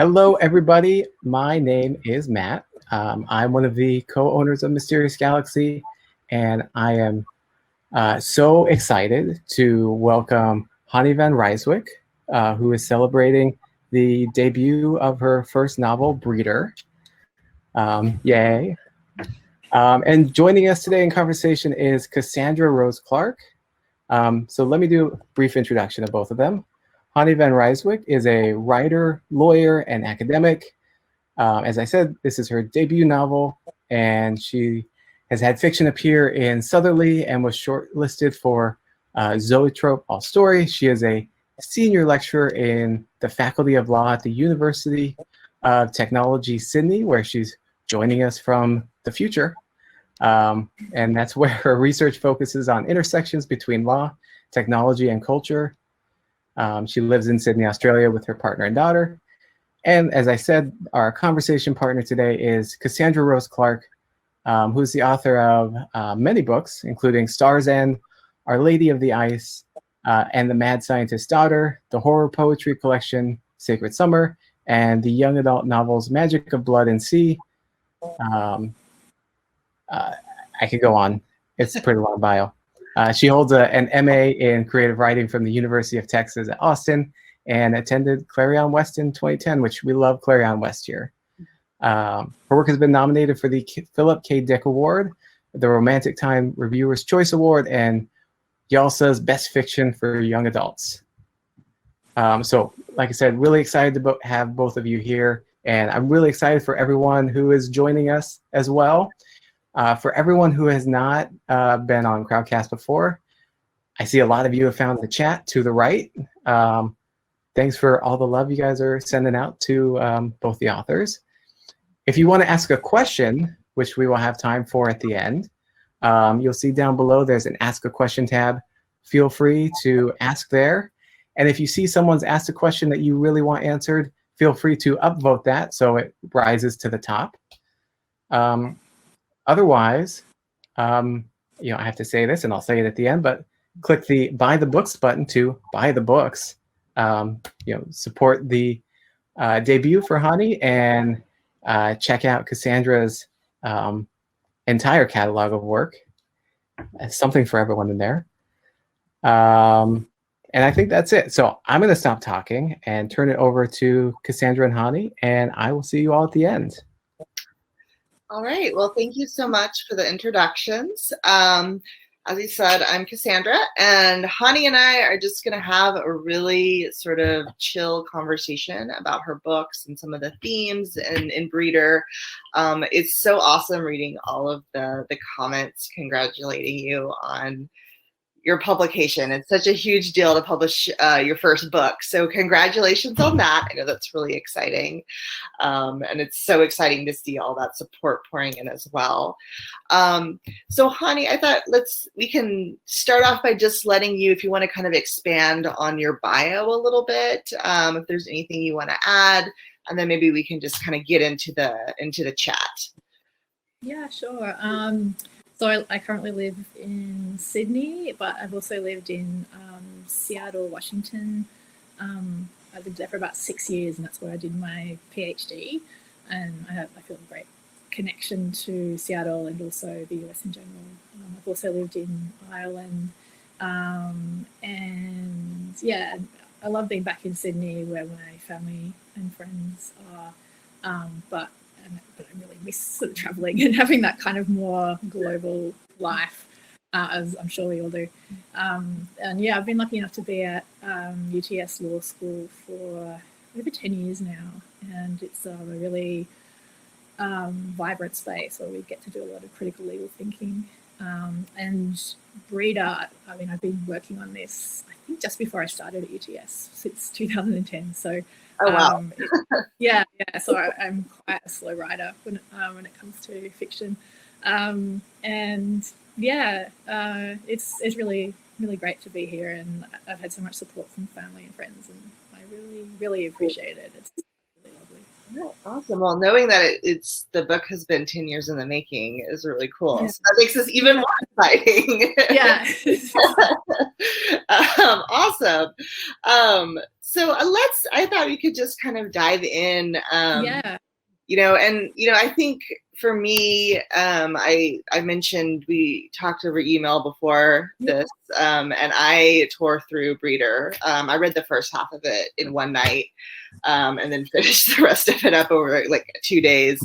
Hello, everybody. My name is Matt. I'm one of the co-owners of Mysterious Galaxy, and I am so excited to welcome Honni van Rijswijk, who is celebrating the debut of her first novel, Breeder. Yay. And joining us today in conversation is Cassandra Rose Clarke. So let me do a brief introduction of both of them. Honni van Rijswijk is a writer, lawyer, and academic. As I said, this is her debut novel, and she has had fiction appear in SOUTHERLY and was shortlisted for ZOETROPE All Story. She is a senior lecturer in the Faculty of Law at the University of Technology, Sydney, where she's joining us from the future. And that's where her research focuses on intersections between law, technology, and culture. She lives in Sydney, Australia with her partner and daughter. And as I said, our conversation partner today is Cassandra Rose Clarke, who's the author of many books, including Star's End, Our Lady of the Ice, and The Mad Scientist's Daughter, the horror poetry collection, Sacred Summer, and the young adult novels, Magic of Blood and Sea. I could go on. It's a pretty long bio. She holds an MA in creative writing from the University of Texas at Austin and attended Clarion West in 2010, which we love Clarion West here. Her work has been nominated for the Philip K. Dick Award, the Romantic Time Reviewer's Choice Award, and YALSA's Best Fiction for Young Adults. So, like I said, really excited to have both of you here, and I'm really excited for everyone who is joining us as well. For everyone who has not been on Crowdcast before, I see a lot of you have found the chat to the right. Thanks for all the love you guys are sending out to both the authors. If you want to ask a question, which we will have time for at the end, you'll see down below there's an Ask a Question tab. Feel free to ask there. And if you see someone's asked a question that you really want answered, feel free to upvote that so it rises to the top. Otherwise, I have to say this, and I'll say it at the end, but click the Buy the Books button to buy the books. Support the debut for Honni and check out Cassandra's entire catalog of work. Something for everyone in there. And I think that's it. So I'm going to stop talking and turn it over to Cassandra and Honni, and I will see you all at the end. All right. Well, thank you so much for the introductions. As you said, I'm Cassandra, and Honni and I are just going to have a really sort of chill conversation about her books and some of the themes in Breeder. It's so awesome reading all of the comments congratulating you on your publication. It's such a huge deal to publish your first book. So congratulations on that. I know that's really exciting. And it's so exciting to see all that support pouring in as well. So Honni, I thought we can start off by just letting you, if you want to kind of expand on your bio a little bit, if there's anything you want to add, and then maybe we can just kind of get into the chat. Yeah, sure. So I currently live in Sydney, but I've also lived in Seattle, Washington. I lived there for about 6 years, and that's where I did my PhD. And I feel a great connection to Seattle and also the US in general. I've also lived in Ireland. And yeah, I love being back in Sydney where my family and friends are. But I really miss sort of traveling and having that kind of more global life, as I'm sure we all do. And yeah, I've been lucky enough to be at UTS Law School for over 10 years now, and it's a really vibrant space where we get to do a lot of critical legal thinking. And Breeder, I mean, I've been working on this, I think, just before I started at UTS since 2010. So. Oh, wow. Yeah. So I'm quite a slow writer when it comes to fiction. And yeah, it's really, really great to be here. And I've had so much support from family and friends, and I really, really appreciate it. It's really lovely. Oh, awesome. Well, knowing that the book has been 10 years in the making is really cool. Yeah. So that makes this even more exciting. Yeah. Awesome. So I thought we could just kind of dive in. Yeah. I think for me, I mentioned we talked over email before this, and I tore through Breeder. I read the first half of it in one night, and then finished the rest of it up over like 2 days.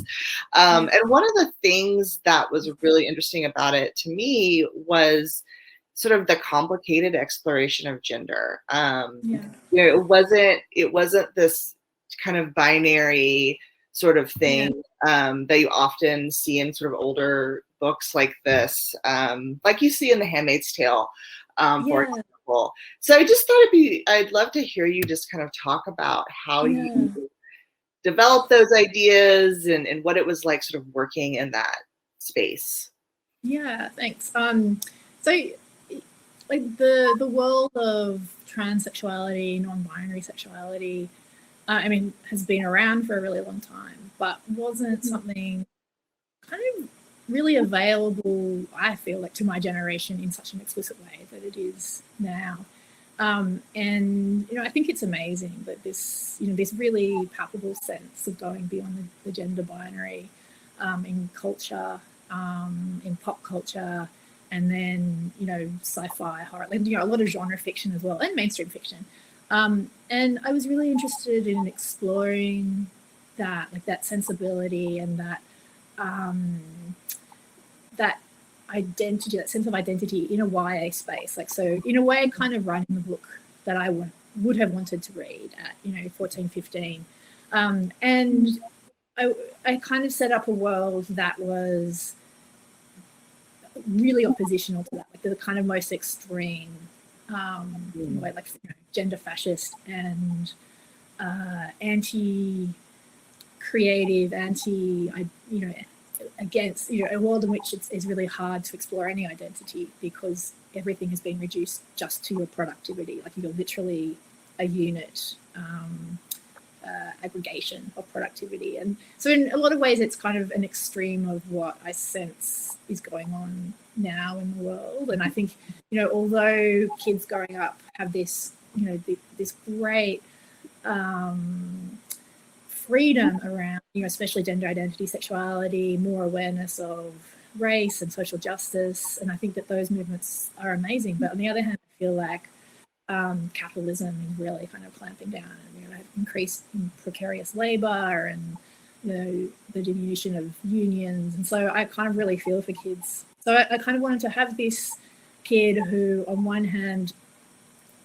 And one of the things that was really interesting about it to me was sort of the complicated exploration of gender. It wasn't this kind of binary sort of thing that you often see in sort of older books like this, like you see in The Handmaid's Tale, for example. So I just thought I'd love to hear you just kind of talk about how you developed those ideas and what it was like sort of working in that space. Yeah, thanks. So like the world of transsexuality, non-binary sexuality, has been around for a really long time, but wasn't something kind of really available, I feel like, to my generation in such an explicit way that it is now. And I think it's amazing that this really palpable sense of going beyond the gender binary in culture, in pop culture, and then sci-fi, horror, a lot of genre fiction as well, and mainstream fiction. And I was really interested in exploring that, like that sensibility and that that identity, that sense of identity in a YA space. Like, so in a way, kind of writing the book that I would have wanted to read at 14, 15. And I kind of set up a world that was really oppositional to that, like the kind of most extreme way, like gender fascist and anti-creative, against a world in which it's really hard to explore any identity because everything has been reduced just to your productivity. Like you're literally a unit aggregation of productivity. And so in a lot of ways, it's kind of an extreme of what I sense is going on now in the world. And I think, although kids growing up have this, this great freedom around, especially gender identity, sexuality, more awareness of race and social justice. And I think that those movements are amazing. But on the other hand, I feel like capitalism is really kind of clamping down and increased precarious labor and the diminution of unions. And so I kind of really feel for kids. So I kind of wanted to have this kid who on one hand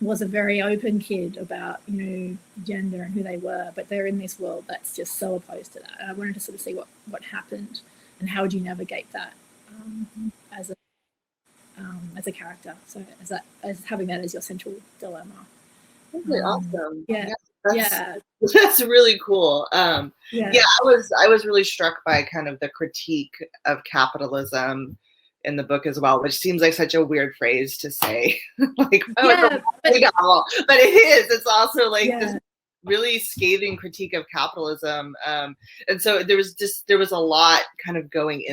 was a very open kid about gender and who they were, but they're in this world that's just so opposed to that. And I wanted to sort of see what happened and how would you navigate that as a character. So as having that as your central dilemma. That's really awesome. Yeah. That's really cool. I was really struck by kind of the critique of capitalism in the book as well, which seems like such a weird phrase to say. But it is. It's also like this really scathing critique of capitalism. And so there was a lot kind of going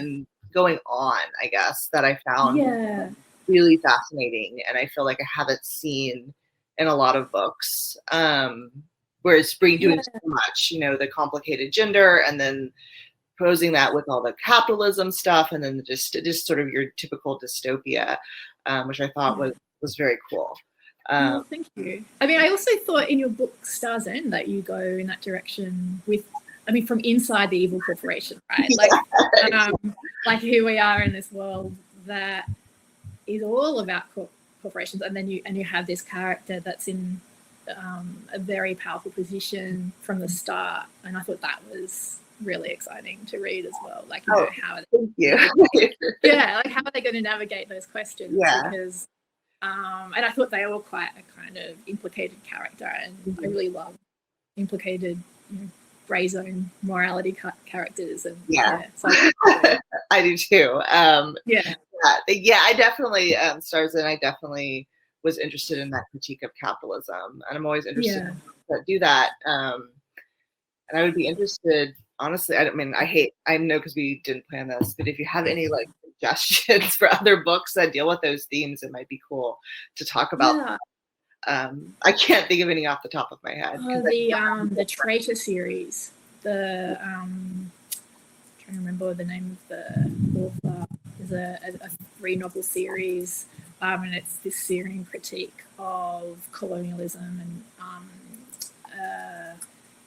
on, I guess, that I found really fascinating, and I feel like I haven't seen in a lot of books. Whereas Spring doing so much, the complicated gender, and then posing that with all the capitalism stuff, and then just sort of your typical dystopia, which I thought was very cool. Thank you. I also thought in your book Star's End that you go in that direction from inside the evil corporation, right? Like who we are in this world that is all about corporations, and then you have this character that's in a very powerful position from the start, and I thought that was really exciting to read as well. Like, how are they, how are they going to navigate those questions? Because and I thought they were quite a kind of implicated character, and I really love implicated gray zone morality characters. And so I do too. I definitely Stars, and I definitly was interested in that critique of capitalism, and I'm always interested to do that. And I would be interested, honestly. I know because we didn't plan this, but if you have any like suggestions for other books that deal with those themes, it might be cool to talk about. I can't think of any off the top of my head. The Traitor series. Trying to remember the name of the author. There's a 3-novel series, and it's this Syrian critique of colonialism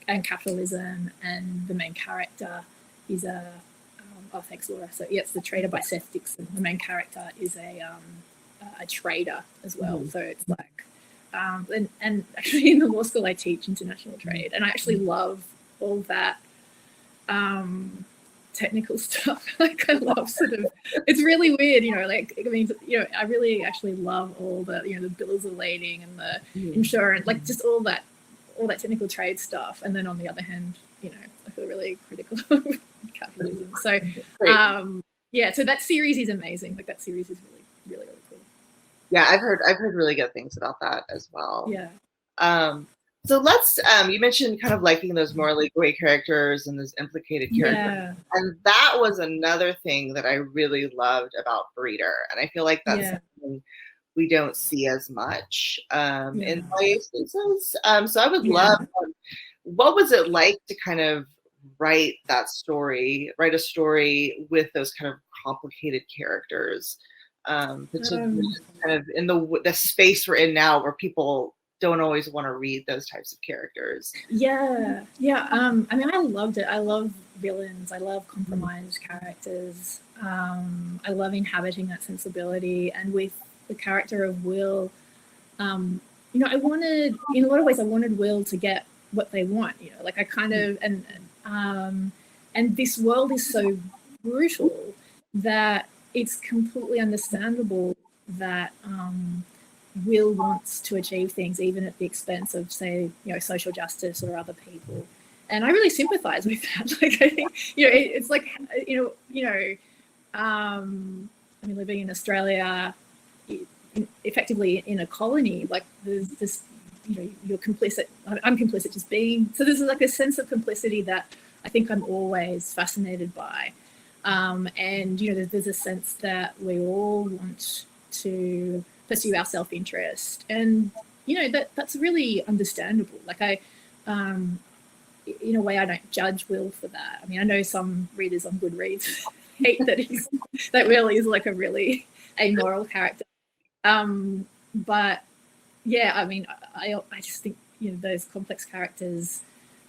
and capitalism, and the main character is thanks, Laura. So yeah, it's The Traitor by Seth Dixon. The main character is a trader as well. So it's like, and actually in the law school I teach international trade, and I actually love all that technical stuff. Like I love sort of, it's really weird, like, I mean, I really actually love all the, the bills of lading and the insurance, like just all that technical trade stuff. And then on the other hand, I feel really critical of capitalism. So so that series is amazing. Like that series is really, really, really cool. Yeah, I've heard really good things about that as well. Yeah. So let's, you mentioned kind of liking those morally gray characters and those implicated characters. Yeah. And that was another thing that I really loved about Breeder. And I feel like that's something we don't see as much in places. So I would love, what was it like to kind of write a story with those kind of complicated characters, particularly kind of in the space we're in now where people don't always want to read those types of characters. Yeah. I mean, I loved it. I love villains. I love compromised characters. I love inhabiting that sensibility. And with the character of Will, I wanted, in a lot of ways, I wanted Will to get what they want. Like I kind of, and this world is so brutal that it's completely understandable that Will wants to achieve things even at the expense of, say, social justice or other people. And I really sympathize with that. Like I think, it's like, I mean, living in Australia, effectively in a colony, like there's this, you're complicit. I'm complicit just being. So there's like a sense of complicity that I think I'm always fascinated by. And, there's a sense that we all want to pursue our self-interest, and that's really understandable. Like I in a way I don't judge Will for that. I mean, I know some readers on Goodreads hate that Will is like a really amoral character, but yeah, I mean, I just think those complex characters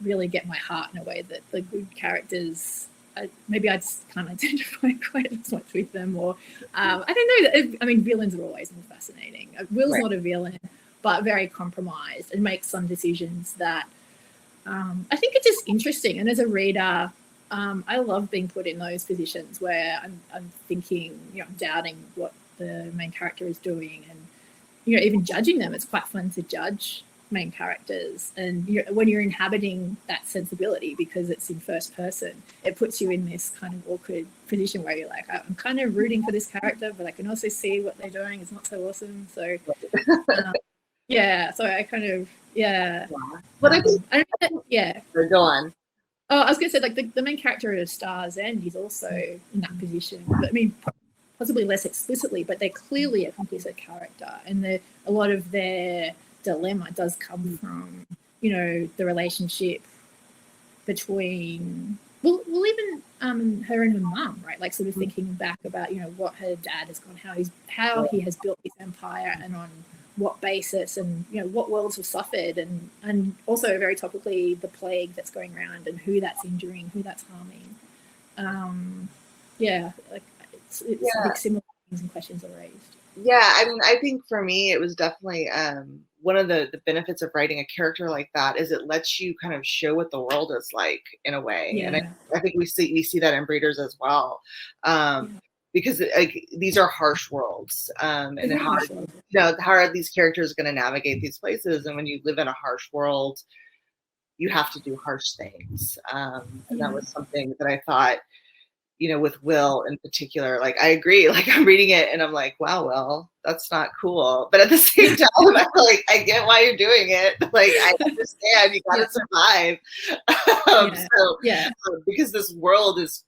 really get my heart in a way that the good characters, maybe I just can't identify quite as much with them, or I don't know. I mean, villains are always more fascinating. Will's not a villain, but very compromised and makes some decisions that I think are just interesting. And as a reader, I love being put in those positions where I'm thinking, I'm doubting what the main character is doing, and even judging them. It's quite fun to judge main characters, and when you're inhabiting that sensibility because it's in first person, it puts you in this kind of awkward position where you're like, I'm kind of rooting for this character, but I can also see what they're doing is not so awesome. So so I kind of but I think go on. Oh, I was gonna say, like, the main character of Star's End is also in that position, but I mean possibly less explicitly, but they're clearly a complicit character, and a lot of their dilemma does come from the relationship between even her and her mum, right? Like sort of thinking back about what her dad has gone, how he has built his empire, and on what basis, and what worlds have suffered, and also very topically the plague that's going around and who that's injuring, who that's harming. Like it's like similar things and questions are raised. Yeah, I mean, I think for me, it was definitely one of the benefits of writing a character like that is it lets you kind of show what the world is like in a way. Yeah. And I think we see that in Breeders as well, because these are harsh worlds, and how are these characters going to navigate these places? And when you live in a harsh world, you have to do harsh things. And that was something that I thought, with Will in particular, like I agree, like I'm reading it and I'm like, wow, Will, that's not cool. But at the same time, I'm like, I get why you're doing it. Like, I understand, you gotta survive. Because this world is,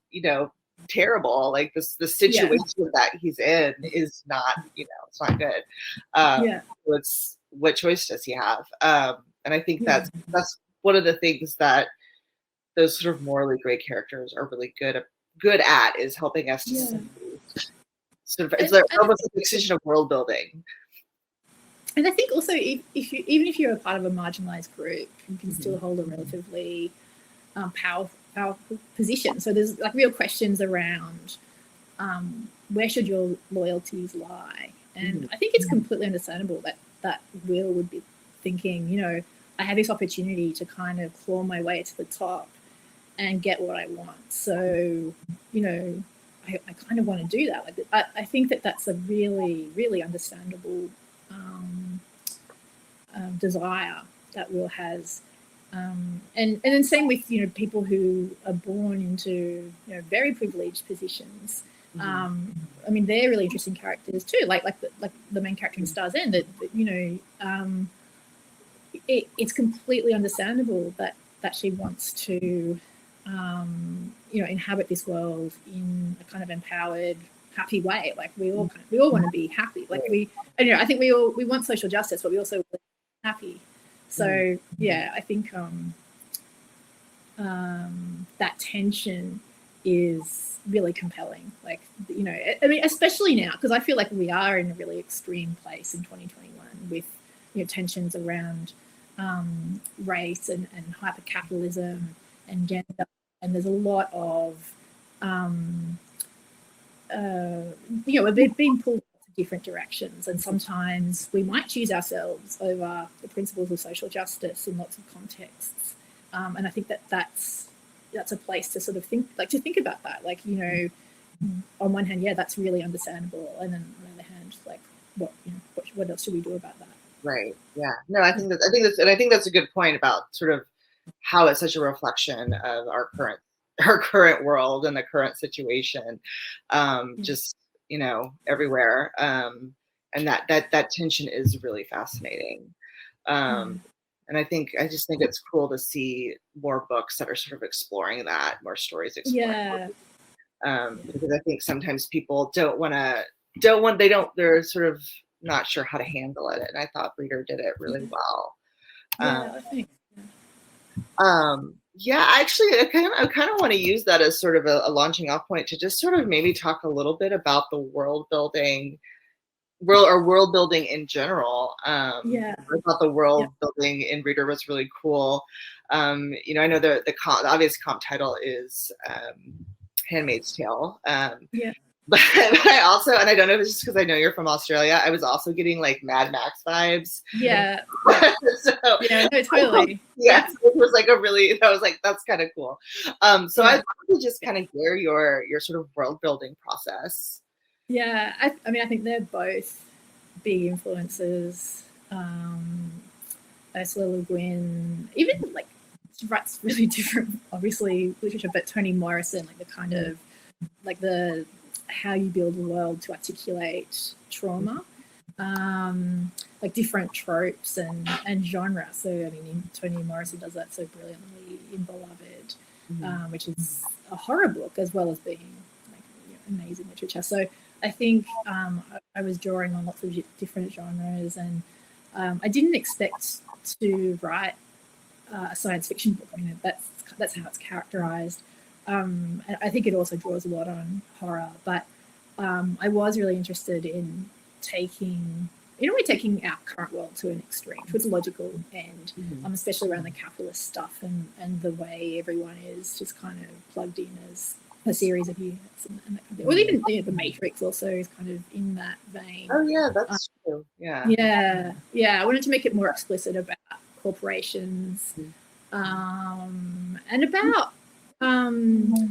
terrible. Like the situation that he's in is not, it's not good. So what choice does he have? And I think that's one of the things that those sort of morally gray characters are really good at is helping us to see sort of, it's like almost a decision of world building. And I think also even if you're a part of a marginalized group, you can still hold a relatively powerful position. So there's like real questions around where should your loyalties lie? And I think it's completely understandable that Will would be thinking, you know, I have this opportunity to kind of claw my way to the top and get what I want. So, you know, I kind of want to do that. Like, I think that's a really, really understandable desire that Will has. And then same with, you know, people who are born into, you know, very privileged positions. I mean, they're really interesting characters too. Like the main character in Star's End. That you know, it's completely understandable that she wants to, you know, inhabit this world in a kind of empowered, happy way. Like we all want to be happy. Like you know, I think we want social justice, but we also want to be happy. So yeah, I think that tension is really compelling. Like, you know, I mean, especially now, because I feel like we are in a really extreme place in 2021 with, you know, tensions around race and hypercapitalism and gender, and there's a lot of you know, we've been pulled in different directions, and sometimes we might choose ourselves over the principles of social justice in lots of contexts. And I think that's a place to sort of think about that. Like, you know, on one hand, yeah, that's really understandable, and then on the other hand, like, what else should we do about that? Right. Yeah. No, I think that's a good point about sort of how it's such a reflection of our current world and the current situation, just, you know, everywhere. And that tension is really fascinating. And I just think it's cool to see more books that are sort of exploring that, more stories exploring. Because I think sometimes people they're sort of not sure how to handle it. And I thought Reader did it really well. I think. Yeah, actually, I kind of want to use that as sort of a launching off point to just sort of maybe talk a little bit about the world building in general. I thought the world building in Reader was really cool. You know, I know the obvious comp title is Handmaid's Tale. But I also, and I don't know if it's just because I know you're from Australia, I was also getting like Mad Max vibes. Yeah. So, yeah, no, totally. Yeah, so it was like that's kind of cool. So I'd love to just kind of hear your sort of world building process. Yeah, I mean, I think they're both big influences. Ursula Le Guin, even like she writes really different, obviously, literature, but Toni Morrison, like the kind of like the how you build a world to articulate trauma, like different tropes and genre. So I mean, Toni Morrison does that so brilliantly in Beloved, which is a horror book as well as being like, you know, amazing literature. So I think I was drawing on lots of different genres, and I didn't expect to write a science fiction book. I mean, that's how it's characterized. And I think it also draws a lot on horror, but I was really interested in taking our current world to an extreme, to its logical end, especially around the capitalist stuff and the way everyone is just kind of plugged in as a series of units and that kind of thing. Or even, you know, the Matrix also is kind of in that vein. Oh yeah, that's true. Yeah. Yeah. I wanted to make it more explicit about corporations, and about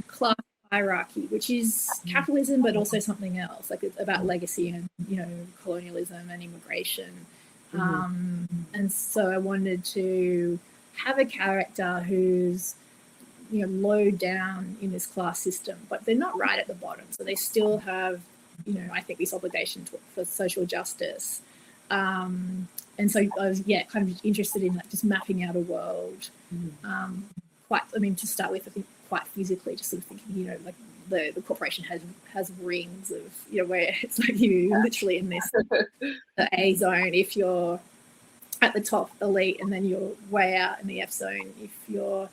class hierarchy, which is capitalism, but also something else. Like it's about legacy and, you know, colonialism and immigration. And so I wanted to have a character who's, you know, low down in this class system, but they're not right at the bottom. So they still have, you know, I think this obligation for social justice. And so I was, kind of interested in like just mapping out a world. To start with, I think quite physically, just sort of thinking, you know, like the corporation has rings of, you know, where it's like you literally in this the A zone if you're at the top elite, and then you're way out in the F zone if you're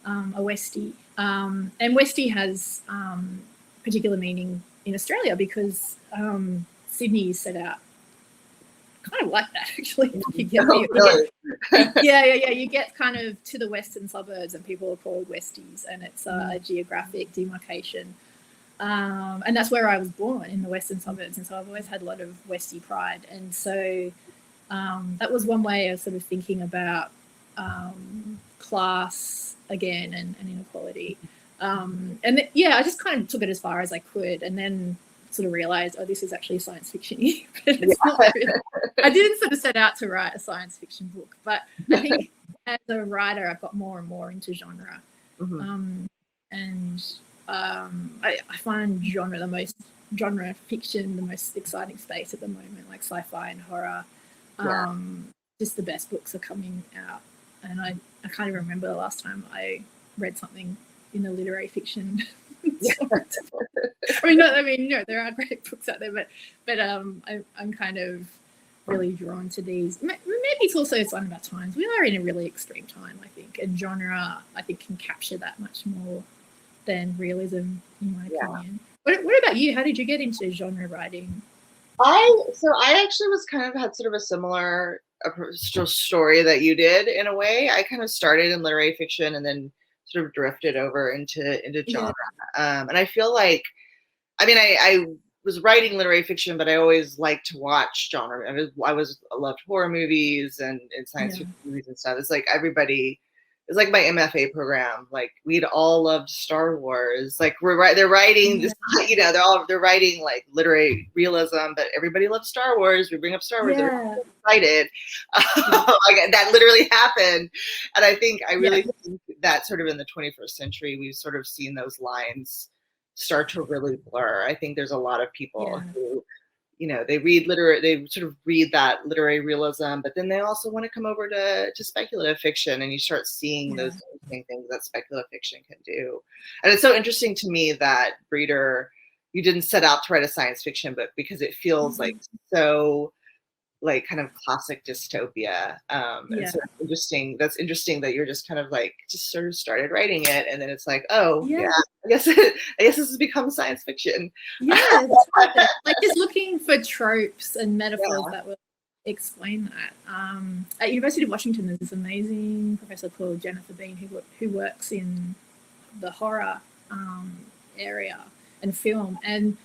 a Westie. And Westie has particular meaning in Australia because Sydney is set out kind of like that, actually. You get kind of to the western suburbs and people are called Westies, and it's a geographic demarcation. And that's where I was born, in the western suburbs, and so I've always had a lot of Westie pride. And so that was one way of sort of thinking about class again and inequality. I just kind of took it as far as I could, and then sort of realized, oh, this is actually science fiction. But it's not really. I didn't sort of set out to write a science fiction book, but I think as a writer, I've got more and more into genre. I find genre fiction the most exciting space at the moment, like sci-fi and horror. Just the best books are coming out, and I can't even remember the last time I read something in the literary fiction. There are great books out there, but I'm kind of really drawn to these. Maybe it's also a sign of our times. We are in a really extreme time, I think, and genre, I think, can capture that much more than realism, in my opinion. What about you? How did you get into genre writing? I actually was kind of had sort of a similar story that you did in a way. I kind of started in literary fiction and then sort of drifted over into genre. And I feel like, I was writing literary fiction, but I always liked to watch genre. I loved horror movies and science fiction movies and stuff. It's like everybody. It's like my MFA program. Like we'd all loved Star Wars. Like they're writing this, they're writing like literary realism, but everybody loves Star Wars. We bring up Star Wars. They're excited. Like that literally happened. And I think I really think that sort of in the 21st century, we've sort of seen those lines start to really blur. I think there's a lot of people who, they sort of read that literary realism, but then they also want to come over to speculative fiction, and you start seeing those interesting things that speculative fiction can do. And it's so interesting to me that, Breeder, you didn't set out to write a science fiction book because it feels like so like kind of classic dystopia. And so interesting. That's interesting that you're just kind of like just sort of started writing it, and then it's like, I guess this has become science fiction. Like just looking for tropes and metaphors that will explain that. At University of Washington, there's this amazing professor called Jennifer Bean who works in the horror area and film, and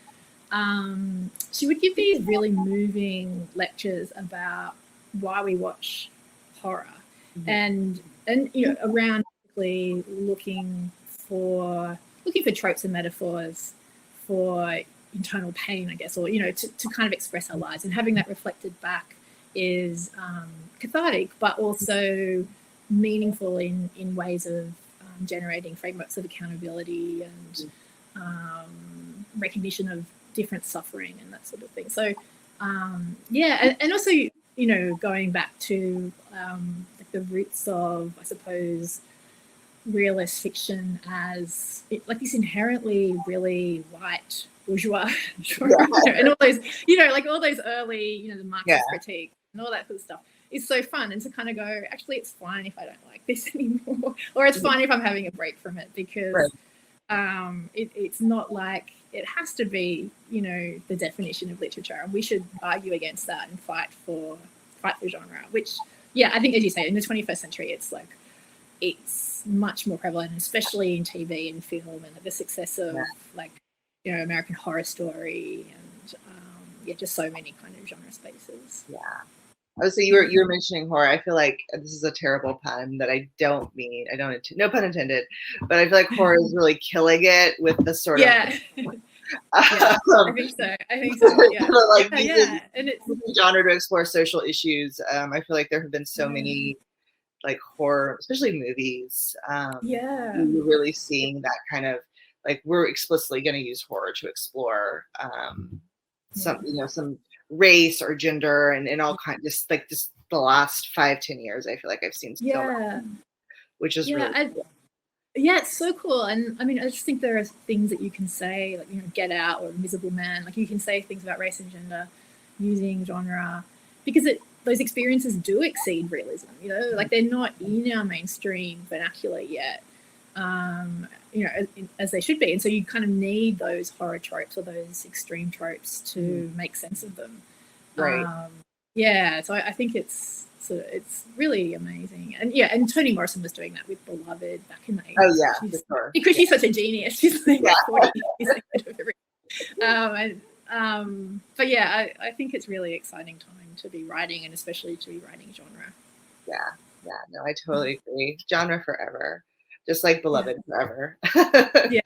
she would give these really moving lectures about why we watch horror, and around looking for tropes and metaphors for internal pain, I guess, or to kind of express our lives, and having that reflected back is cathartic, but also meaningful in ways of generating frameworks of accountability and recognition of different suffering and that sort of thing. So and also going back to the roots of, I suppose, realist fiction as like this inherently really white bourgeois genre, and all those like all those early the Marxist critique and all that sort of stuff is so fun, and to kind of go, actually it's fine if I don't like this anymore, or it's fine if I'm having a break from it, because it's not like it has to be the definition of literature, and we should argue against that and fight for genre, which I think, as you say, in the 21st century it's much more prevalent, especially in TV and film, and the success of American Horror Story and just so many kind of genre spaces. So you were mentioning horror. I feel like this is a terrible pun that I don't mean. No pun intended. But I feel like horror is really killing it with the sort of. I think so. Yeah. And it's genre to explore social issues. I feel like there have been so many like horror, especially movies. You're really seeing that kind of like, we're explicitly going to use horror to explore some race or gender and all kinds, just like this the last 5-10 years. I feel like I've seen which is really cool. It's so cool. And I mean, I just think there are things that you can say, like Get Out or Invisible Man, like you can say things about race and gender using genre, because those experiences do exceed realism. You know, like they're not in our mainstream vernacular yet. You know, as they should be, and so you kind of need those horror tropes or those extreme tropes to make sense of them. Right. Yeah, so I think it's really amazing, and Toni Morrison was doing that with Beloved back in the 80s. Oh yeah, for sure. Because she's such a genius. She's like 40 years ahead of everything. But yeah, I think it's really exciting time to be writing, and especially to be writing genre. Yeah, no, I totally agree. Genre forever, just like Beloved forever. Yeah.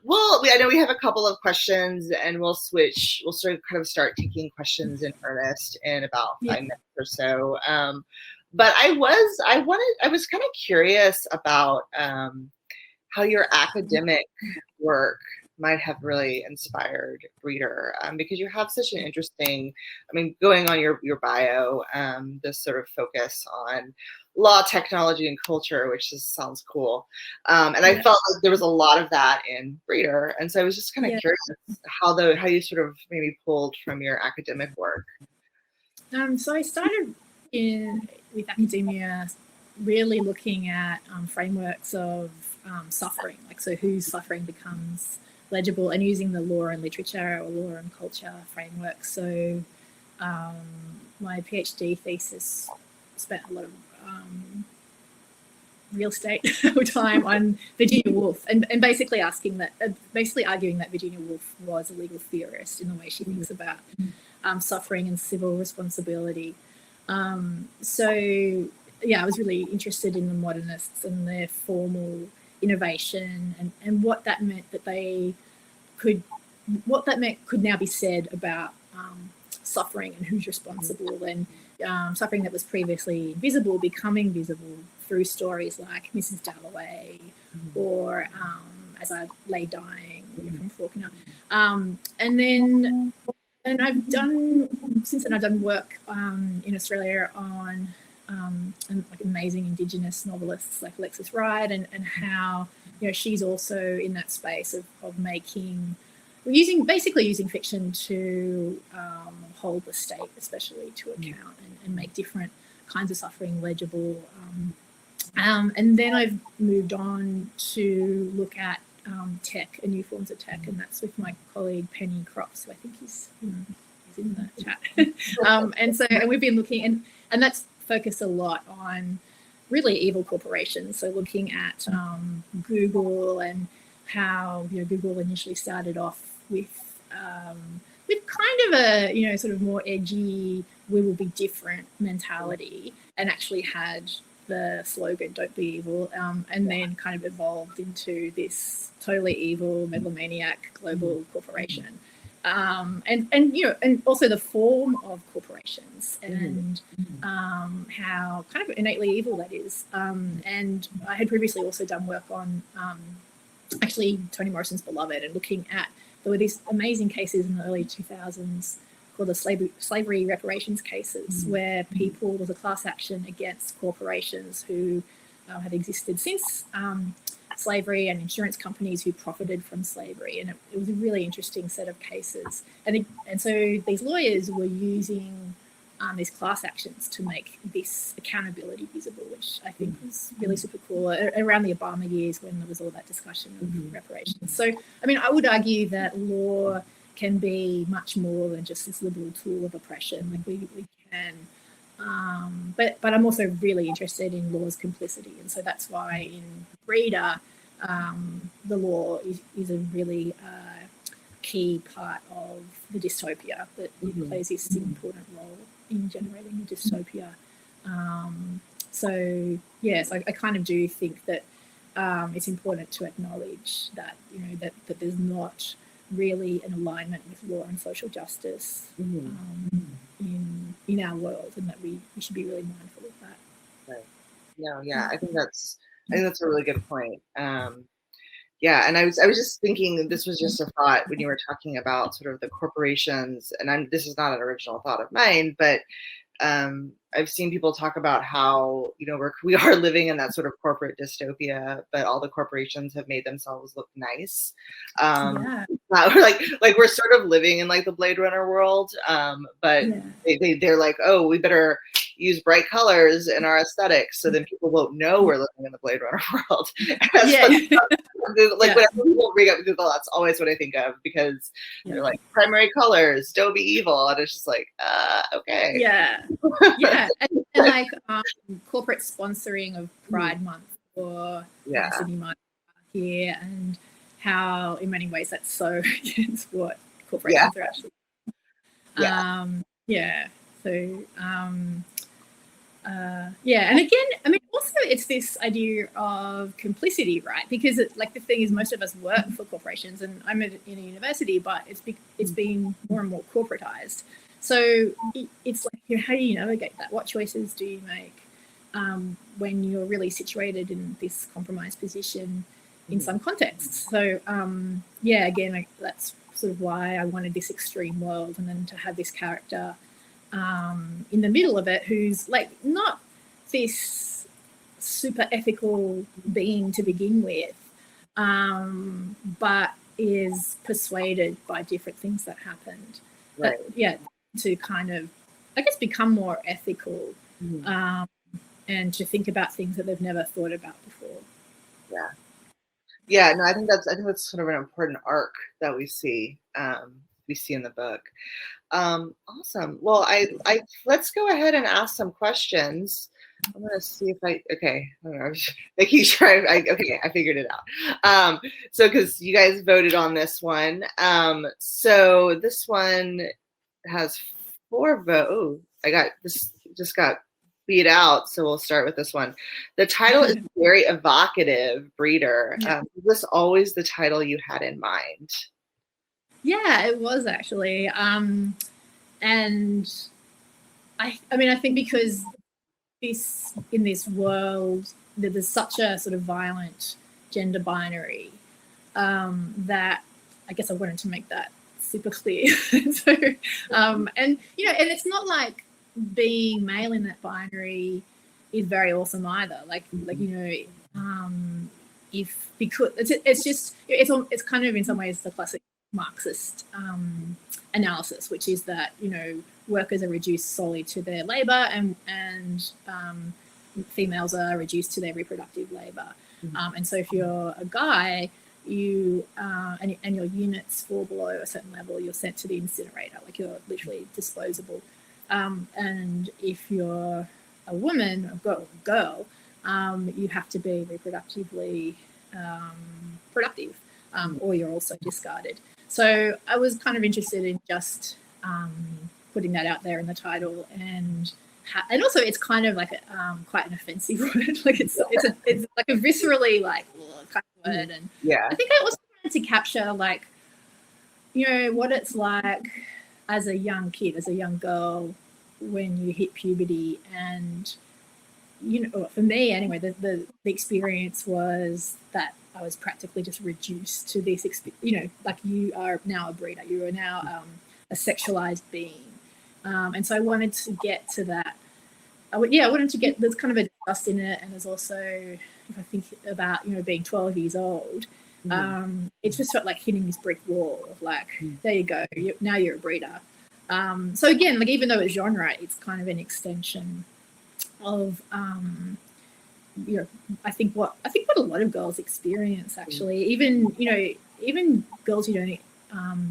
Well, I know we have a couple of questions, and we'll switch. We'll start taking questions in earnest in about 5 minutes or so. But I was kind of curious about how your academic work might have really inspired reader, because you have such an interesting, I mean, going on your bio, this sort of focus on law, technology, and culture, which just sounds cool. And I felt like there was a lot of that in reader. And so I was just kind of curious how you sort of maybe pulled from your academic work. So I started with academia really looking at frameworks of suffering, like so whose suffering becomes legible, and using the law and literature or law and culture framework. So my PhD thesis spent a lot of real estate time on Virginia Woolf, and basically arguing that Virginia Woolf was a legal theorist in the way she thinks about suffering and civil responsibility. So yeah, I was really interested in the modernists and their formal innovation, and what that meant could now be said about suffering and who's responsible, and suffering that was previously invisible becoming visible through stories like Mrs. Dalloway or As I Lay Dying from Faulkner. And I've done work in Australia on like amazing Indigenous novelists like Alexis Wright, and how, you know, she's also in that space of making, using fiction to hold the state especially to account, and make different kinds of suffering legible. And then I've moved on to look at tech and new forms of tech, and that's with my colleague Penny Crops, who I think he's in the chat. And we've been looking, and that's focused a lot on really evil corporations. So looking at Google, and how, you know, Google initially started off with kind of a, you know, sort of more edgy, we will be different mentality, and actually had the slogan "Don't be evil," and then kind of evolved into this totally evil megalomaniac global corporation. And you know, and also the form of corporations, and how kind of innately evil that is. And I had previously also done work on actually Toni Morrison's Beloved, and looking at, there were these amazing cases in the early 2000s called the slavery reparations cases, where there was a class action against corporations who had existed since slavery, and insurance companies who profited from slavery. And it was a really interesting set of cases. And so these lawyers were using these class actions to make this accountability visible, which I think was really super cool around the Obama years, when there was all that discussion of reparations. So, I mean, I would argue that law can be much more than just this liberal tool of oppression. Like we can, but I'm also really interested in law's complicity, and so that's why in Reader, the law is a really key part of the dystopia, that it plays this important role in generating a dystopia. So yes, I kind of do think that it's important to acknowledge that, you know, that there's not really an alignment with law and social justice in our world, and that we should be really mindful of that. Right. No, yeah, I think that's a really good point. Yeah, and I was just thinking, this was just a thought when you were talking about sort of the corporations, and this is not an original thought of mine, but I've seen people talk about how, you know, we are living in that sort of corporate dystopia, but all the corporations have made themselves look nice. Like we're sort of living in like the Blade Runner world, but they're like, oh, we better use bright colors in our aesthetics, so then people won't know we're living in the Blade Runner world. Whenever people bring up Google, that's always what I think of, because they're like primary colors, don't be evil, and it's just like, okay. And like corporate sponsoring of Pride Month or Sydney Month here, and how in many ways that's so against what corporations are actually. And again, I mean, also it's this idea of complicity, right? Because like the thing is, most of us work for corporations, and I'm in a university, but it's been more and more corporatized. So it's like, you know, how do you navigate that? What choices do you make when you're really situated in this compromised position in some contexts? So again, that's sort of why I wanted this extreme world, and then to have this character in the middle of it who's like not this super ethical being to begin with, but is persuaded by different things that happened to kind of, I guess, become more ethical and to think about things that they've never thought about before. No, I think that's sort of an important arc that we see in the book. Awesome. Well, I let's go ahead and ask some questions. I'm gonna see if I don't know, making sure I figured it out. So because you guys voted on this one, so this one has 4 votes. Oh, I got this, just got beat out, so we'll start with this one. The title is very evocative, Breeder. Was this always the title you had in mind? Yeah, it was actually. And I mean, I think because in this world, there's such a sort of violent gender binary that I guess I wanted to make that super clear. So, and you know, and it's not like being male in that binary is very awesome either. Like you know, because it's kind of in some ways the classic Marxist analysis, which is that, you know, workers are reduced solely to their labor, and females are reduced to their reproductive labor. And so if you're a guy, you and your units fall below a certain level, you're sent to the incinerator, like you're literally disposable. And if you're a woman, a girl, you have to be reproductively productive, or you're also discarded. So I was kind of interested in just putting that out there in the title, and also it's kind of like quite an offensive word. Like it's like a viscerally like kind of word, and I think I also wanted to capture, like, you know, what it's like as a young kid, as a young girl, when you hit puberty. And, you know, for me anyway, the experience was that I was practically just reduced to this, you know, like, you are now a breeder, you are now a sexualized being. And so I wanted to get to that. I wanted to get, there's kind of a disgust in it, and there's also, if I think about, you know, being 12 years old, it just felt like hitting this brick wall of like, there you go, now you're a breeder. So again, like, even though it's genre, it's kind of an extension of, you know, I think what a lot of girls experience, actually, even, you know, even girls who don't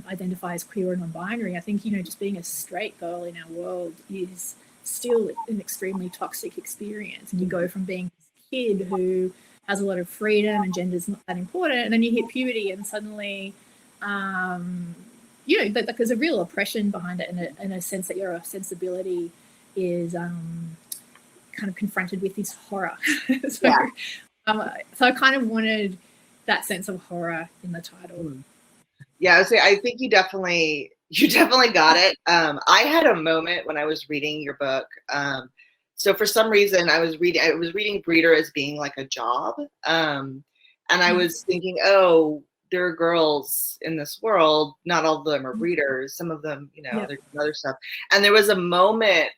identify as queer or non-binary, I think, you know, just being a straight girl in our world is still an extremely toxic experience. And you go from being this kid who has a lot of freedom and gender's not that important, and then you hit puberty and suddenly, you know, there's a real oppression behind it, and a sense that your sensibility is kind of confronted with this horror. So I kind of wanted that sense of horror in the title. Yeah, I think you definitely got it. I had a moment when I was reading your book. So for some reason, I was reading Breeder as being like a job, and I was thinking, oh, there are girls in this world, not all of them are readers. Some of them, you know, they're doing other stuff. And there was a moment,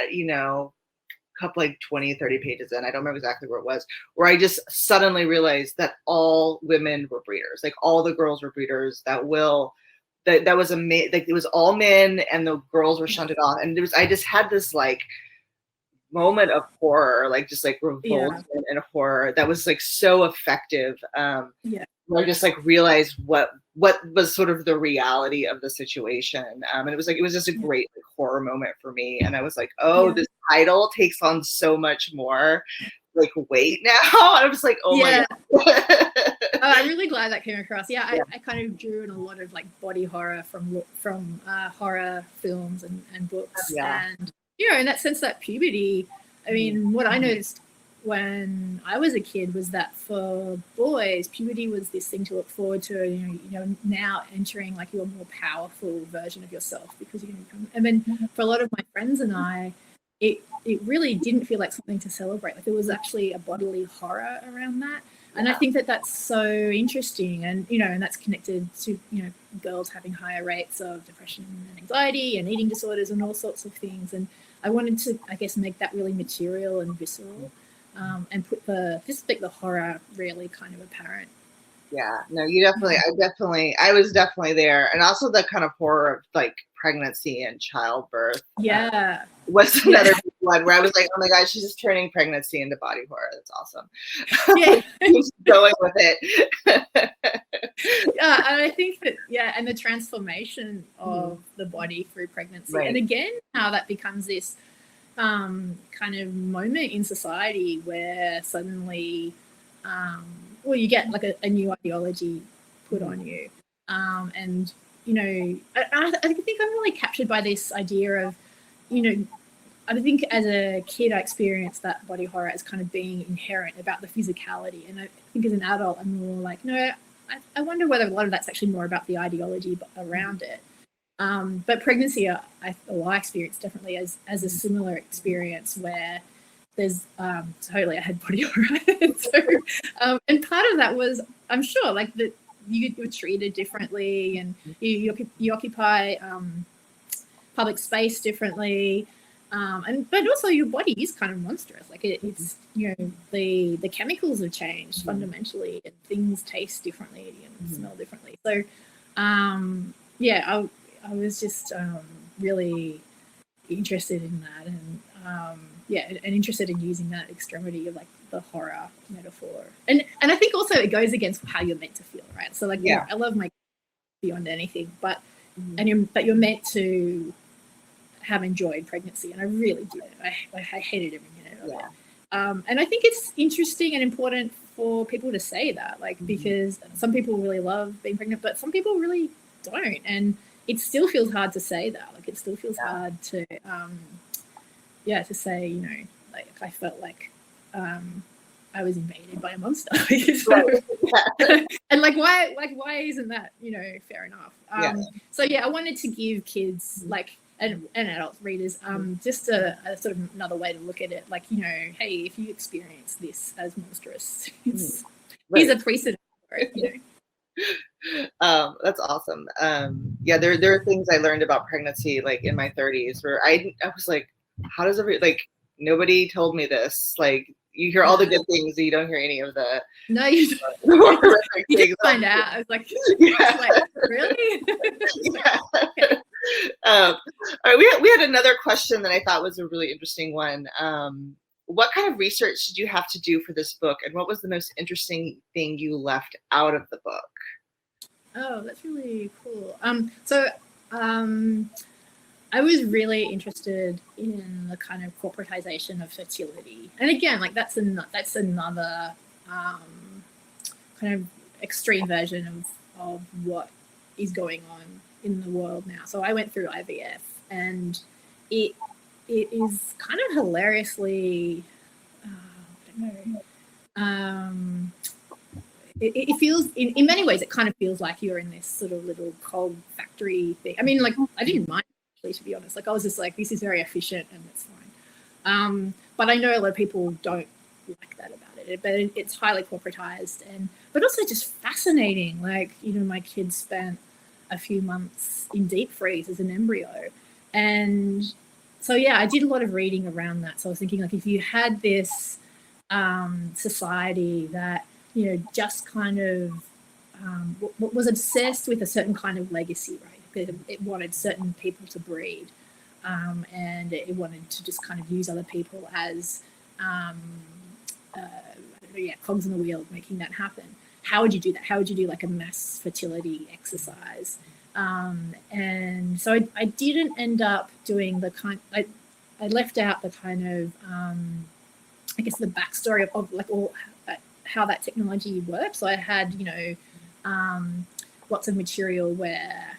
you know, a couple like 20, 30 pages in, I don't remember exactly where it was, where I just suddenly realized that all women were breeders. Like all the girls were breeders. That was like it was all men and the girls were shunted off. And I just had this like moment of horror, like just like revulsion and horror that was like so effective. Where I just like realized what was sort of the reality of the situation. And it was just a great like, horror moment for me. And I was like, oh, this title takes on so much more like weight now. And I was like, oh my God. I'm really glad that came across. I kind of drew in a lot of like body horror from horror films and books. And, you know, in that sense that puberty, I mean, what I noticed when I was a kid was that for boys, puberty was this thing to look forward to. You know, now entering like your more powerful version of yourself because you're going to become. And then for a lot of my friends and I, it really didn't feel like something to celebrate. Like there was actually a bodily horror around that. And I think that that's so interesting, and you know, and that's connected to, you know, girls having higher rates of depression and anxiety and eating disorders and all sorts of things. And I wanted to, I guess, make that really material and visceral. And put the horror really kind of apparent. Yeah, no, I was definitely there. And also the kind of horror of like pregnancy and childbirth. Was another one where I was like, oh my gosh, she's just turning pregnancy into body horror. That's awesome. Just going with it. And I think that, and the transformation of the body through pregnancy. And again, how that becomes this kind of moment in society where suddenly you get like a new ideology put on you, and you know, I think I'm really captured by this idea of, you know, I think as a kid I experienced that body horror as kind of being inherent about the physicality, and I think as an adult I'm more like, no, I wonder whether a lot of that's actually more about the ideology around it. But pregnancy, I experienced definitely as a similar experience where there's totally I had body horror. So, and part of that was, I'm sure, like that you're treated differently, and you occupy public space differently, but also your body is kind of monstrous. Like it's, you know, the chemicals have changed fundamentally, and things taste differently and smell differently. So, I was just really interested in that, and interested in using that extremity of like the horror metaphor, and I think also it goes against how you're meant to feel, right? So like, I love my beyond anything, but you're meant to have enjoyed pregnancy, and I really did. I hated every minute of it. And I think it's interesting and important for people to say that, like, because some people really love being pregnant, but some people really don't, and it still feels hard to say that. Like it still feels hard to to say, you know, like I felt like I was invaded by a monster. And like why isn't that, you know, fair enough? So I wanted to give kids like and adult readers just a sort of another way to look at it, like, you know, hey, if you experience this as monstrous, here's a precedent for it, you know. That's awesome. There are things I learned about pregnancy like in my 30s where I was like, how does nobody told me this. Like you hear all the good things, you don't hear any of the you just find out. I was like, really? All right, we had another question that I thought was a really interesting one. What kind of research did you have to do for this book, and what was the most interesting thing you left out of the book? Oh, that's really cool. I was really interested in the kind of corporatization of fertility, and again, like that's another kind of extreme version of what is going on in the world now. So I went through IVF, and it is kind of hilariously, I don't know. It feels, in many ways, it kind of feels like you're in this sort of little cold factory thing. I mean, like, I didn't mind, actually, to be honest. Like, I was just like, this is very efficient and it's fine. But I know a lot of people don't like that about it. But it's highly corporatized. And but also just fascinating. Like, you know, my kids spent a few months in deep freeze as an embryo. And so, yeah, I did a lot of reading around that. So I was thinking, like, if you had this society that, you know, just kind of was obsessed with a certain kind of legacy, right? It wanted certain people to breed, and it wanted to just kind of use other people as cogs in the wheel of making that happen. How would you do that? How would you do like a mass fertility exercise? And so I didn't end up doing the kind. I left out the kind of I guess the backstory of like all how that technology works. So I had, you know, lots of material where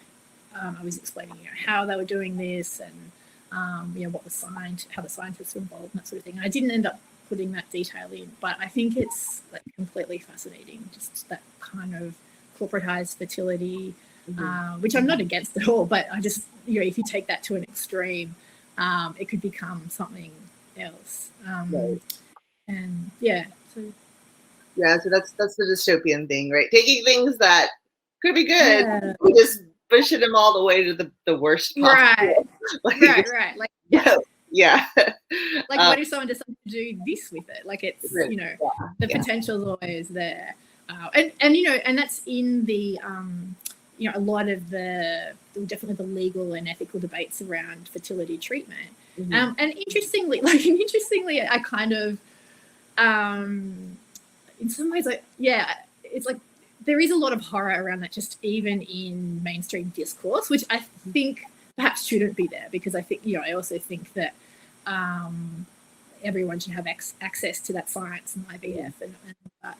I was explaining, you know, how they were doing this and you know, what the how the scientists were involved and that sort of thing. And I didn't end up putting that detail in, but I think it's like completely fascinating, just that kind of corporatized fertility, which I'm not against at all, but I just, you know, if you take that to an extreme, it could become something else. Right. And yeah, so that's the dystopian thing, right? Taking things that could be good, and just pushing them all the way to the worst possible. Right. Like, yeah. Like, what if someone decides to do this with it? Like, it's, you know, the potential is always there. And you know, and that's in the, you know, a lot of definitely the legal and ethical debates around fertility treatment. And interestingly, I kind of, in some ways, like, it's like there is a lot of horror around that, just even in mainstream discourse, which I think perhaps shouldn't be there, because I think, you know, I also think that everyone should have access to that science and IVF and that.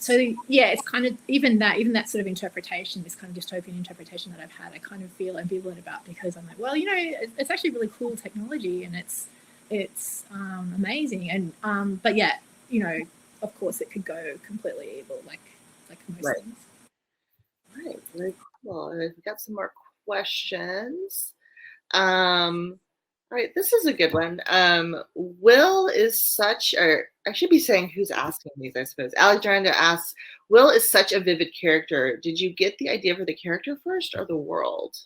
So yeah, it's kind of even that sort of interpretation, this kind of dystopian interpretation that I've had, I kind of feel ambivalent about, because I'm like, well, you know, it's actually really cool technology and it's amazing, and but yeah, you know, of course it could go completely evil, like most things. Right, very cool. And we've got some more questions. All right, this is a good one. Will is such, or I should be saying who's asking these, I suppose. Alexandra asks, Will is such a vivid character. Did you get the idea for the character first or the world?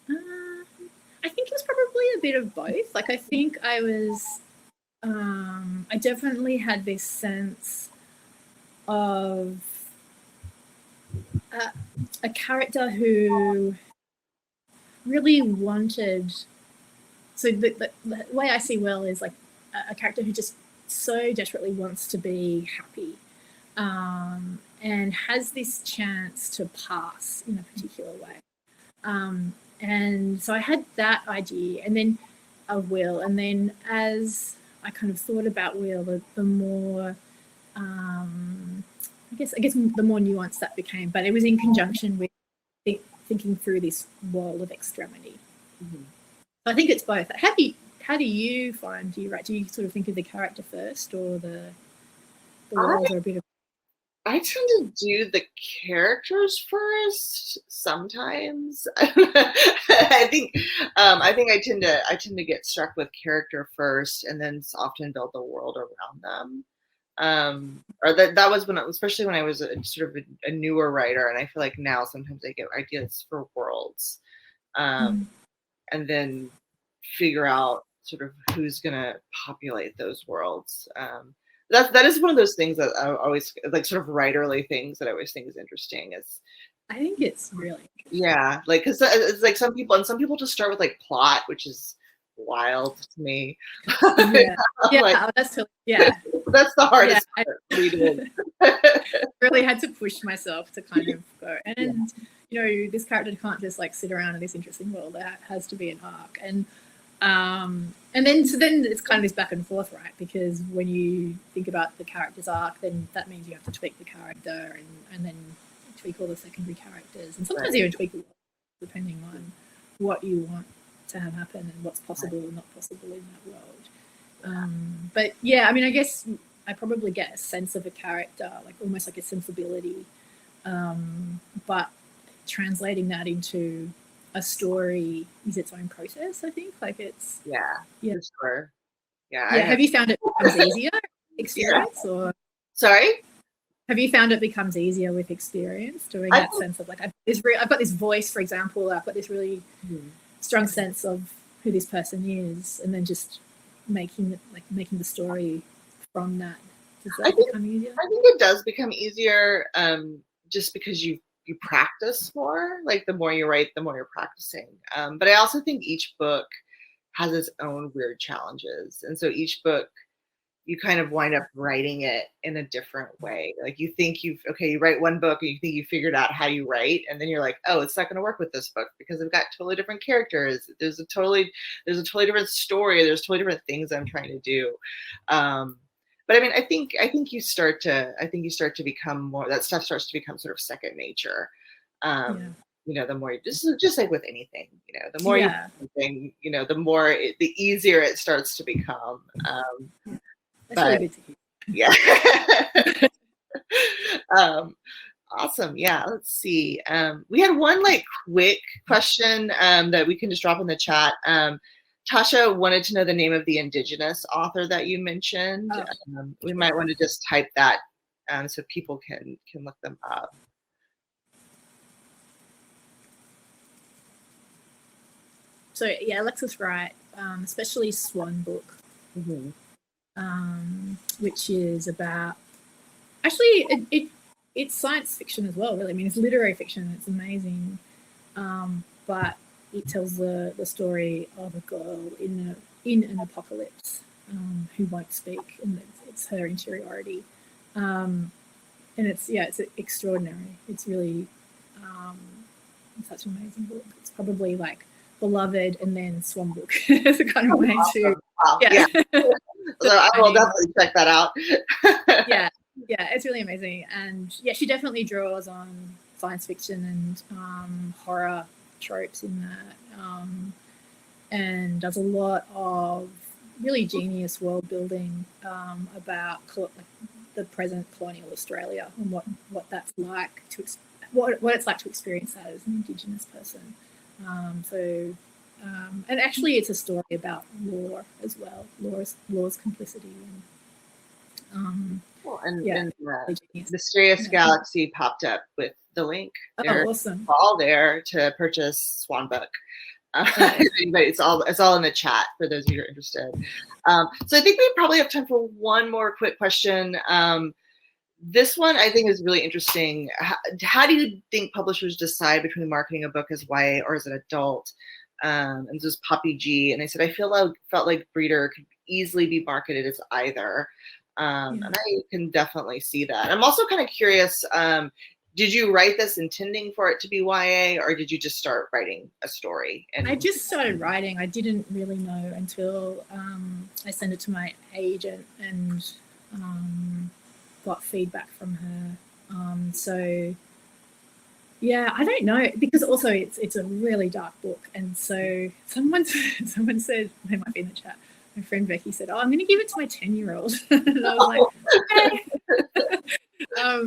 I think it was probably a bit of both. Like, I think I was, I definitely had this sense of a character who really wanted, so the way I see Will is like a character who just so desperately wants to be happy, and has this chance to pass in a particular way. And so I had that idea, and then of Will, and then as I kind of thought about Will, the more I guess the more nuanced that became, but it was in conjunction with thinking through this world of extremity. So I think it's both. How do you find, do you sort of think of the character first, or the world, or a bit of? I tend to do the characters first sometimes. I think I tend to get struck with character first, and then often build the world around them. Or that was especially when I was sort of a newer writer, and I feel like now sometimes I get ideas for worlds, and then figure out sort of who's gonna populate those worlds. That is one of those things that I always, like, sort of writerly things that I always think is interesting. I think it's really like, because it's like some people just start with like plot, which is wild to me. Like, that's the hardest part for me to really had to push myself to kind of go, and you know, this character can't just like sit around in this interesting world. There has to be an arc, and then it's kind of this back and forth, right? Because when you think about the character's arc, then that means you have to tweak the character, and then tweak all the secondary characters, and sometimes even tweak the world, depending on what you want to have happen and what's possible and not possible in that world. But yeah, I mean, I guess I probably get a sense of a character, like almost like a sensibility, but translating that into a story is its own process. I think, like, it's for sure. Have you found it easier experience or? Sorry. Have you found it becomes easier with experience, doing that sense of like, I've got this voice, for example, I've got this really strong sense of who this person is, and then just making the story from that. Does that become easier? I think it does become easier, just because you practice more. Like the more you write, the more you're practicing. But I also think each book has its own weird challenges, and so each book, you kind of wind up writing it in a different way. Like you think you write one book and you think you figured out how you write, and then you're like, oh, it's not going to work with this book because I've got totally different characters. There's a totally different story. There's totally different things I'm trying to do. But I mean, I think you start to become more, that stuff starts to become sort of second nature. You know, the more you just like with anything, you know, the more you do something, you know, the easier it starts to become. That's really good to hear. Yeah. Awesome. Yeah. Let's see. We had one like quick question that we can just drop in the chat. Tasha wanted to know the name of the Indigenous author that you mentioned. We might want to just type that so people can look them up. So yeah, Alexis Wright, especially Swan Book. Which is about, actually it's science fiction as well, really. I mean, it's literary fiction. It's amazing, but it tells the story of a girl in an apocalypse who won't speak, and it's her interiority, and it's extraordinary. It's really such an amazing book. It's probably like Beloved and then Swan Book. It's a kind of way to So I will definitely check that out. yeah, it's really amazing. And yeah, she definitely draws on science fiction and horror tropes in that, and does a lot of really genius world building about the present colonial Australia and what that's like what it's like to experience that as an Indigenous person. And actually it's a story about law as well, law's complicity, and Mysterious Galaxy popped up with the link. Awesome. All there to purchase Swan Book. It's all in the chat for those of you who are interested. So I think we probably have time for one more quick question. This one I think is really interesting. How do you think publishers decide between marketing a book as YA or as an adult? And this is Poppy G, and they said, I felt like Breeder could easily be marketed as either. And I can definitely see that. I'm also kind of curious, did you write this intending for it to be YA, or did you just start writing a story? I just started writing. I didn't really know until I sent it to my agent and got feedback from her. So yeah, I don't know, because also it's a really dark book, and so someone said, they might be in the chat, my friend Becky said, oh, I'm going to give it to my 10-year-old. And I was like, okay. I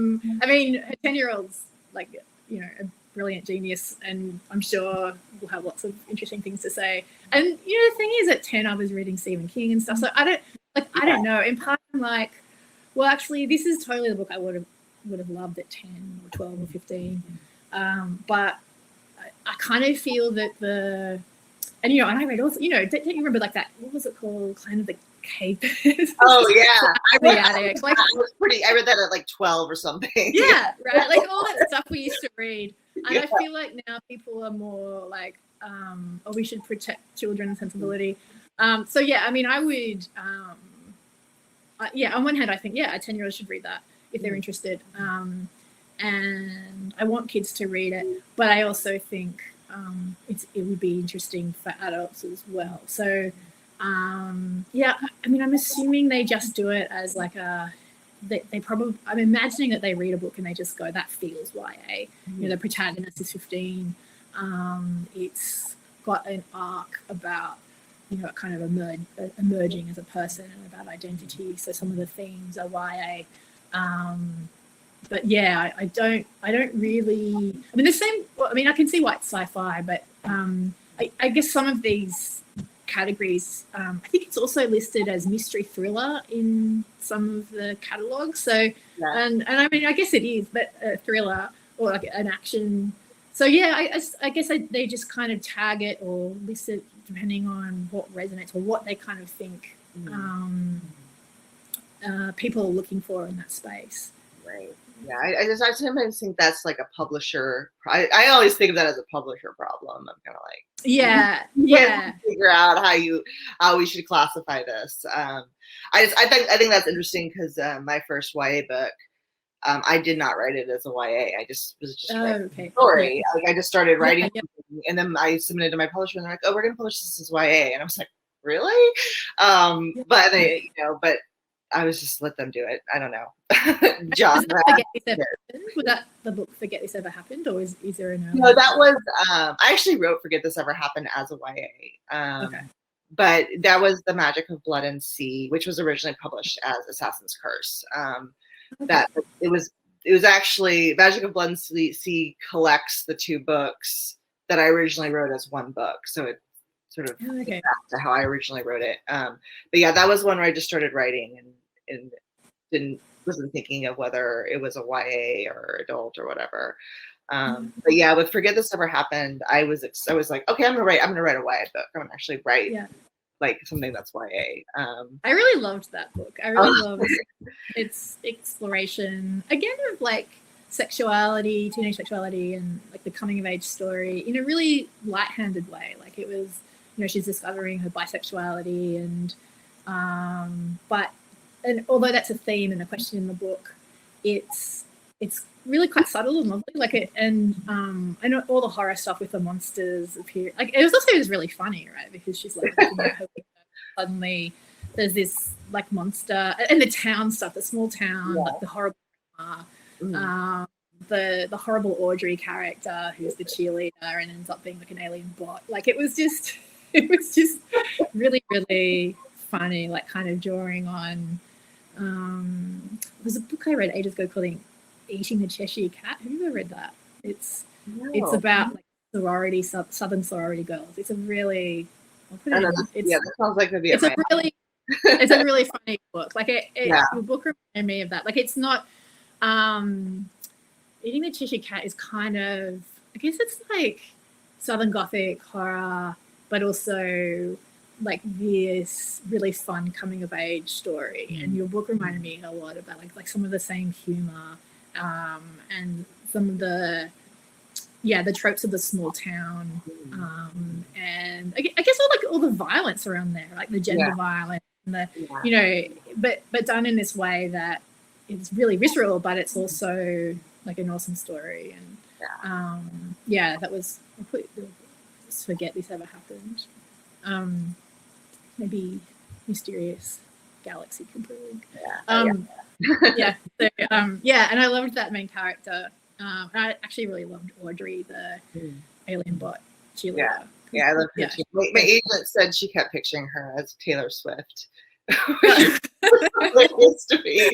mean, her 10-year-old's like, you know, a brilliant genius, and I'm sure we'll have lots of interesting things to say. And you know, the thing is, at 10 I was reading Stephen King and stuff, so I don't know. In part I'm like, well, actually this is totally the book I would have loved at 10 or 12 or 15. But I kind of feel that and you know, and I read also, you know, don't you remember like that, what was it called, Clan of the Cave? Oh yeah, I read that at like 12 or something. Yeah, right, like all that stuff we used to read. And I feel like now people are more like, oh, we should protect children's sensibility. So yeah, I mean, I would, on one hand I think, yeah, a 10-year-old should read that if they're interested. And I want kids to read it, but I also think it would be interesting for adults as well. So yeah, I mean, I'm assuming they just do it as like they probably, I'm imagining that they read a book and they just go, that feels YA. You know, the protagonist is 15. It's got an arc about, you know, kind of emerging as a person and about identity. So some of the themes are YA. But yeah, I don't really, I mean, the same, well, I mean, I can see why it's sci-fi, but I guess some of these categories. I think it's also listed as mystery thriller in some of the catalogs. So, and I mean, I guess it is, but a thriller or like an action. So yeah, I guess they just kind of tag it or list it depending on what resonates or what they kind of think people are looking for in that space. Right. Yeah, I sometimes think that's like a publisher. I always think of that as a publisher problem. I'm kind of like, yeah. Figure out how we should classify this. I think that's interesting because my first YA book, I did not write it as a YA. I was just writing a story. Yeah. Like I just started writing, and then I submitted to my publisher, and they're like, "Oh, we're gonna publish this as YA," and I was like, "Really?" But they, but I was just let them do it. I don't know. John, was that the book Forget This Ever Happened, or is there another? No, that was I actually wrote Forget This Ever Happened as a YA. But that was The Magic of Blood and Sea, which was originally published as Assassin's Curse. That it was actually Magic of Blood and Sea collects the two books that I originally wrote as one book. So it sort of back to how I originally wrote it. But yeah, that was one where I just started writing and wasn't thinking of whether it was a YA or adult or whatever. But yeah, with Forget This Ever Happened, I was like, okay, I'm gonna write a YA book. I'm gonna actually write like something that's YA. I really loved that book. I really loved its exploration again of like sexuality, teenage sexuality, and like the coming of age story in a really light-handed way. Like it was, she's discovering her bisexuality and although that's a theme and a question in the book, it's really quite subtle and lovely. Like it, and I know all the horror stuff with the monsters appear. Like it was really funny, right? Because she's like looking at her window, suddenly there's this like monster and the town stuff, the small town, like the horrible, the horrible Audrey character who's the cheerleader and ends up being like an alien bot. Like it was just really, really funny. Like kind of drawing on. There's a book I read ages ago called Eating the Cheshire Cat. Have you ever read that? It's about like sorority, Southern sorority girls. It's a really that sounds like it'd be it's a really funny book. Like the book reminded me of that. Like it's not Eating the Cheshire Cat is kind of, I guess it's like Southern Gothic horror, but also like this really fun coming of age story. And your book reminded me a lot about like some of the same humor and some of the tropes of the small town and I guess all the violence around there, like the gender violence and the but done in this way that it's really visceral, but it's also like an awesome story. And that was Forget This Ever Happened. Maybe Mysterious Galaxy completely. And I loved that main character. I actually really loved Audrey, the alien bot cheerleader. I loved her too. My agent said she kept picturing her as Taylor Swift. Hilarious to me.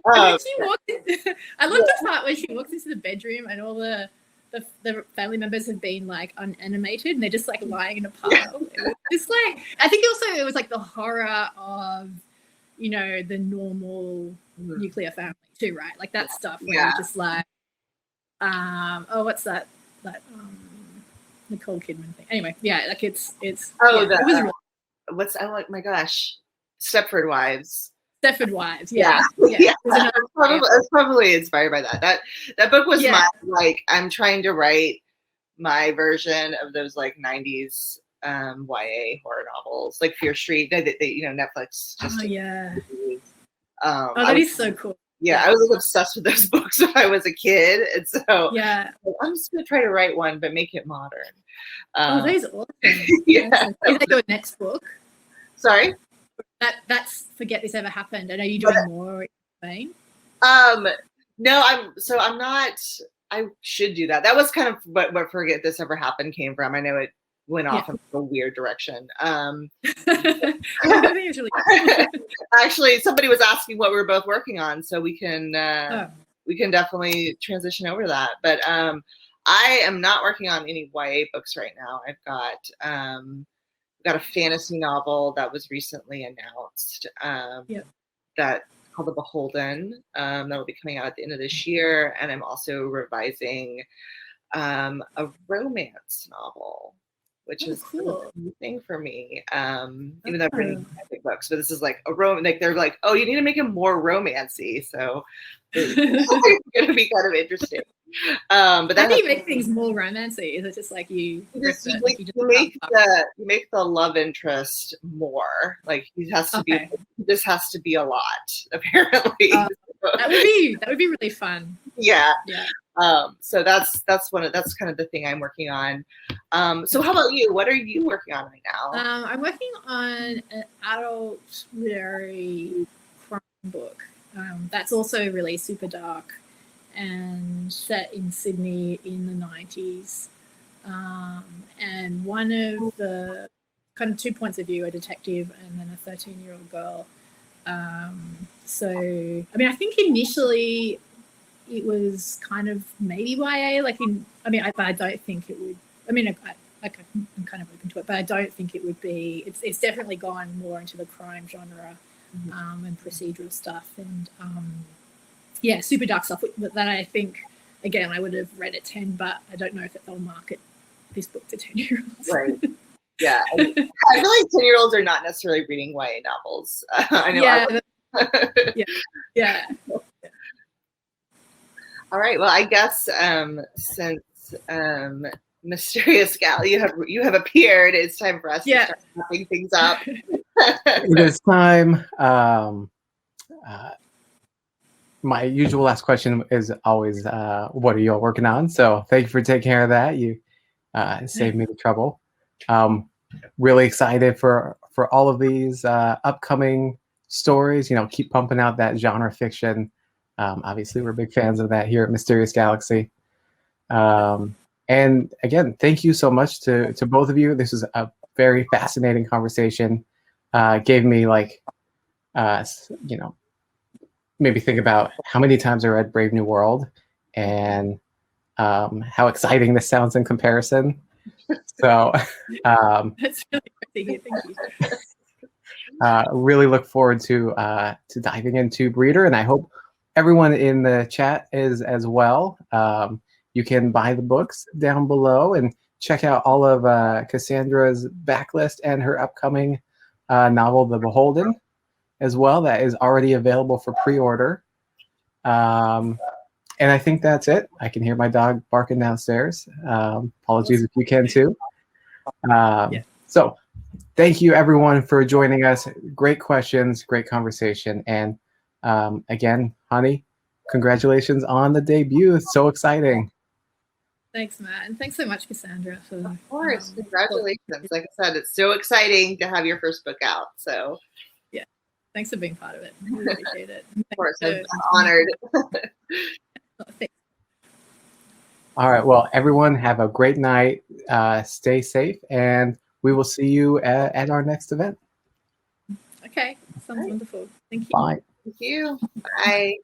I loved the part where she walks into the bedroom and all the family members have been like unanimated and they're just like lying in a pile. It was just like, I think also it was like the horror of the normal nuclear family too, right? Like that stuff where you're just like what's that Nicole Kidman thing. Anyway, like it was really, my gosh, Stepford Wives. Stepford Wives, It's probably inspired by that. That book was my I'm trying to write my version of those like 90s YA horror novels, like Fear Street. Netflix just. That is so cool. I was obsessed with those books when I was a kid, and so I'm just gonna try to write one, but make it modern. That is awesome. Is that your next book? Sorry. That's Forget This Ever Happened. And are you doing more in Spain? No, I'm not. I should do that. That was kind of what Forget This Ever Happened came from. I know it went off in a weird direction. Actually, somebody was asking what we were both working on, so we can definitely transition over to that. But I am not working on any YA books right now. I've got a fantasy novel that was recently announced. That called The Beholden. That'll be coming out at the end of this year, and I'm also revising a romance novel, which is cool. a new thing for me. Even though I've written epic books, but this is like a like they're like, oh, you need to make it more romancy, so it's going to be kind of interesting. But how do you make things more romancy? Is it just like you make the love interest more? Like he has to be. This has to be a lot, apparently. That would be really fun. Yeah. So that's kind of the thing I'm working on. So how about you? What are you working on right now? I'm working on an adult literary crime book that's also really super dark and set in Sydney in the 90s. And one of the kind of 2 points of view, a detective and then a 13-year-old girl. So, I mean, I think initially it was kind of maybe YA, I don't think it would, I'm kind of open to it, but I don't think it would be, it's definitely gone more into the crime genre and procedural stuff and super dark stuff that I think, again, I would have read at 10, but I don't know if they'll market this book to 10-year-olds. Right. Yeah. I feel like 10-year-olds are not necessarily reading YA novels. I know. Yeah. All right. Well, I guess since Mysterious Gal, you have appeared, it's time for us to start wrapping things up. It is time. My usual last question is always, what are you all working on? So thank you for taking care of that. You saved me the trouble. Really excited for all of these upcoming stories. Keep pumping out that genre fiction. Obviously, we're big fans of that here at Mysterious Galaxy. And again, thank you so much to both of you. This was a very fascinating conversation. Gave me maybe think about how many times I read Brave New World and how exciting this sounds in comparison. So that's really great to hear. Thank you. really look forward to diving into Breeder, and I hope everyone in the chat is as well. You can buy the books down below and check out all of Cassandra's backlist and her upcoming novel, The Beholden, as well. That is already available for pre-order. And I think that's it. I can hear my dog barking downstairs. Apologies if you can too. So thank you everyone for joining us. Great questions, great conversation. And again, Honni, congratulations on the debut. It's so exciting. Thanks, Matt. And thanks so much, Cassandra. Of course. Congratulations. Like I said, it's so exciting to have your first book out. So thanks for being part of it. I really appreciate it. Of course, I'm honored. All right. Well, everyone have a great night. Stay safe, and we will see you at our next event. Okay. Sounds wonderful. Thank you. Bye. Thank you. Bye.